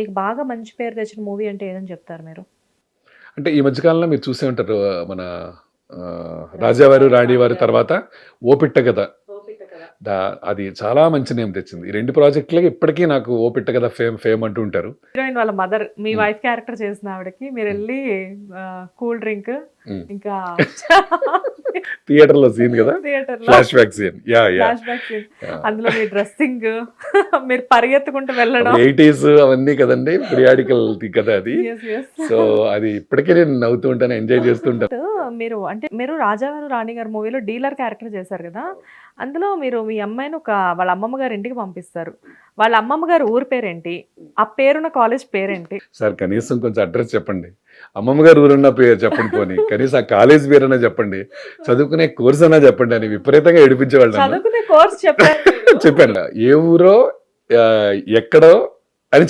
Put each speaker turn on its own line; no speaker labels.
మీకు బాగా మంచి పేరు తెచ్చిన మూవీ అంటే ఏదని చెప్తారు మీరు?
అంటే ఈ మధ్యకాలంలో మీరు చూసే ఉంటారు మన రాజావారు రాణివారు తర్వాత ఓపిట్ట కథ. అది చాలా మంచి నేమ్ తెచ్చింది. ఈ 2 ప్రాజెక్టులకి ఇప్పటికీ నాకు ఓపిట్ట కథ ఫేమ్ అంటూ ఉంటారు.
హీరోయిన్ వాళ్ళ మదర్ మీ వైఫ్ క్యారెక్టర్ చేసిన ఆవిడకి మీరు వెళ్ళి కూల్ డ్రింక్ ఇంకా
థియేటర్ లో సీన్ కదా,
థియేటర్ లో
flash back scene.
Flash back scene, అందులో మీ డ్రెస్సింగ్ మీరు పరిగెత్తుకుంటూ వెళ్ళడం
80s అవన్నీ కదండి, పిరియాడికల్ కదా అది.
Yes, yes.
సో అది ఇప్పటికే నేను నవ్వుతూ ఉంటాను, ఎంజాయ్ చేస్తుంటాను.
మీరు రాజావారు రాణి గారి మూవీలో డీలర్ క్యారెక్టర్ చేశారు కదా, అందులో మీరు మీ అమ్మాయిని వాళ్ళ అమ్మమ్మ గారి ఇంటికి పంపిస్తారు. వాళ్ళ అమ్మమ్మ గారి ఊరు పేరేంటి, ఆ పేరున్న కాలేజ్ పేరేంటి?
సార్ కనీసం కొంచెం అడ్రస్ చెప్పండి, అమ్మమ్మ గారు ఊరున్న పేరు చెప్పండి, పోనీ కనీసం ఆ కాలేజ్ పేరు అన్నా చెప్పండి, చదువుకునే కోర్స్ అన్నా చెప్పండి అని విపరీతంగా ఏడిపించేవాళ్ళు.
చదువుకునే కోర్స్ చెప్పారు.
చెప్పాను ఏ ఊరో ఎక్కడో అని